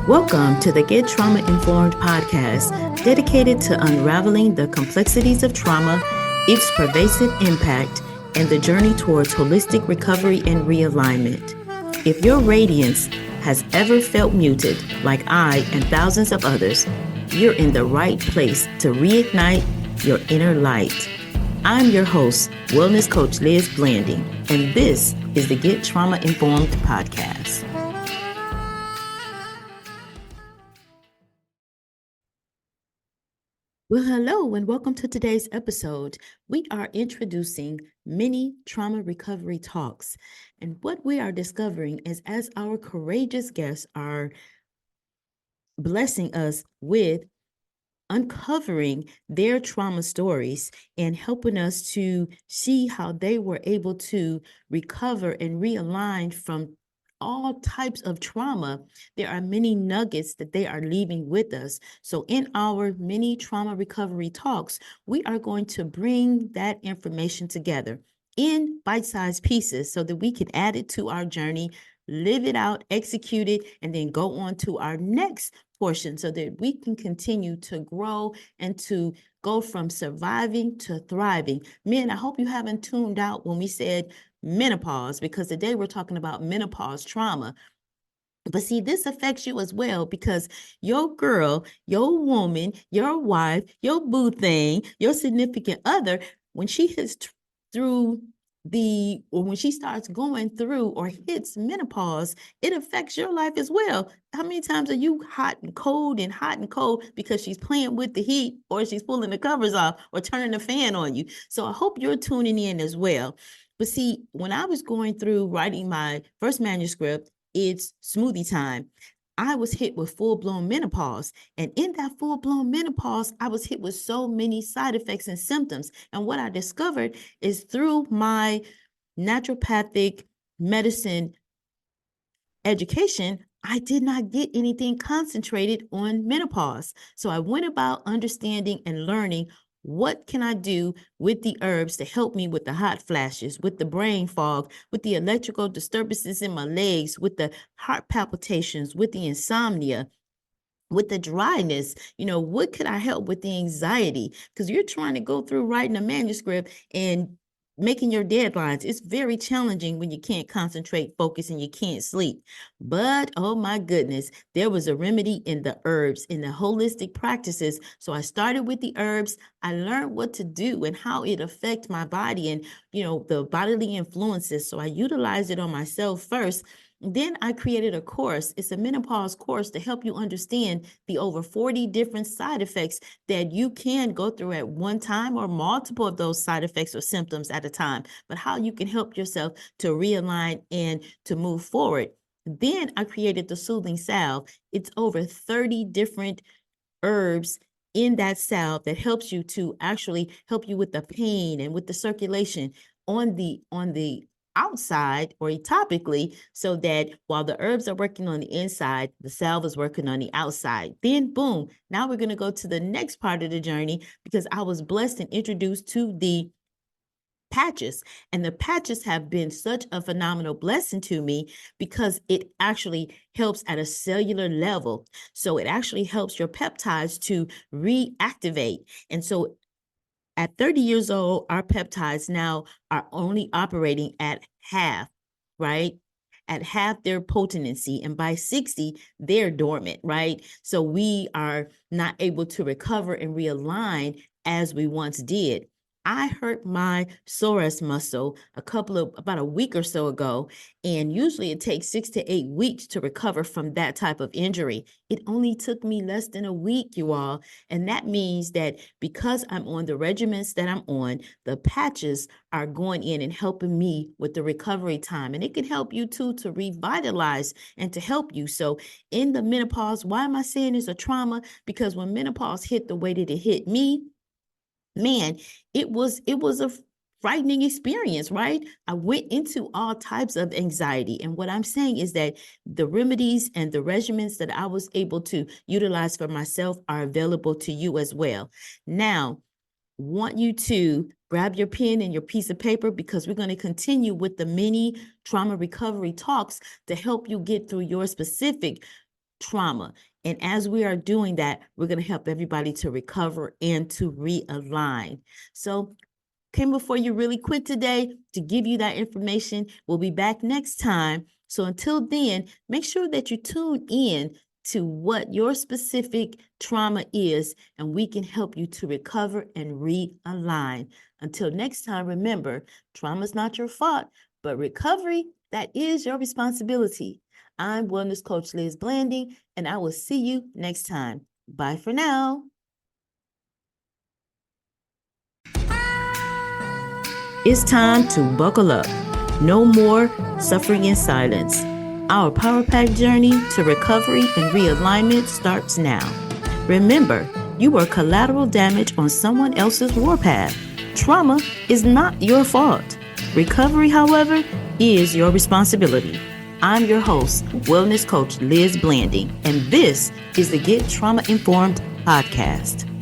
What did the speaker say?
Welcome to the Get Trauma Informed podcast, dedicated to unraveling the complexities of trauma, its pervasive impact, and the journey towards holistic recovery and realignment. If your radiance has ever felt muted, like I and thousands of others, you're in the right place to reignite your inner light. I'm your host, Wellness Coach Liz Blanding, and this is the Get Trauma Informed podcast. Well, hello, and welcome to today's episode. We are introducing mini trauma recovery talks. And what we are discovering is as our courageous guests are blessing us with uncovering their trauma stories and helping us to see how they were able to recover and realign from all types of trauma. There are many nuggets that they are leaving with us. So in our mini trauma recovery talks, we are going to bring that information together in bite-sized pieces so that we can add it to our journey, live it out, execute it, and then go on to our next portion so that we can continue to grow and to go from surviving to thriving. Men, I hope you haven't tuned out when we said menopause, because today we're talking about menopause trauma. But see, this affects you as well, because your girl, your woman, your wife, your boo thing, your significant other, when she hits through or when she starts going through or hits menopause, it affects your life as well. How many times are you hot and cold because she's playing with the heat, or she's pulling the covers off, or turning the fan on you? So I hope you're tuning in as well. But see, when I was going through writing my first manuscript, It's Smoothie Time, I was hit with full-blown menopause. And in that full-blown menopause, I was hit with so many side effects and symptoms. And what I discovered is through my naturopathic medicine education, I did not get anything concentrated on menopause. So I went about understanding and learning, what can I do with the herbs to help me with the hot flashes, with the brain fog, with the electrical disturbances in my legs, with the heart palpitations, with the insomnia, with the dryness? What could I help with the anxiety? Because you're trying to go through writing a manuscript and making your deadlines. It's very challenging when you can't concentrate, focus, and you can't sleep. But oh my goodness, there was a remedy in the herbs, in the holistic practices. So I started with the herbs. I learned what to do and how it affects my body and, the bodily influences. So I utilized it on myself first. Then I created a course. It's a menopause course to help you understand the over 40 different side effects that you can go through at one time, or multiple of those side effects or symptoms at a time, but how you can help yourself to realign and to move forward. Then I created the soothing salve. It's over 30 different herbs in that salve that helps you to actually help you with the pain and with the circulation on the outside, or topically, so that while the herbs are working on the inside, the salve is working on the outside. Then boom, now we're going to go to the next part of the journey, because I was blessed and introduced to the patches, and the patches have been such a phenomenal blessing to me, because it actually helps at a cellular level. So it actually helps your peptides to reactivate. And so at 30 years old, our peptides now are only operating at half, right? At half their potency. And by 60, they're dormant, right? So we are not able to recover and realign as we once did. I hurt my psoas muscle about a week or so ago, and usually it takes 6 to 8 weeks to recover from that type of injury. It only took me less than a week, you all. And that means that because I'm on the regimens that I'm on, the patches are going in and helping me with the recovery time. And it can help you too, to revitalize and to help you. So in the menopause, why am I saying it's a trauma? Because when menopause hit the way that it hit me, man, it was a frightening experience, right? I went into all types of anxiety. And what I'm saying is that the remedies and the regimens that I was able to utilize for myself are available to you as well. Now, want you to grab your pen and your piece of paper, because we're going to continue with the mini trauma recovery talks to help you get through your specific trauma. And as we are doing that, we're going to help everybody to recover and to realign. So came before you really quick today to give you that information. We'll be back next time. So until then, make sure that you tune in to what your specific trauma is, and we can help you to recover and realign. Until next time, remember, trauma is not your fault, but recovery, that is your responsibility. I'm Wellness Coach Liz Blanding, and I will see you next time. Bye for now. It's time to buckle up. No more suffering in silence. Our Power Pack journey to recovery and realignment starts now. Remember, you were collateral damage on someone else's warpath. Trauma is not your fault. Recovery, however, is your responsibility. I'm your host, Wellness Coach Liz Blanding, and this is the Get Trauma Informed podcast.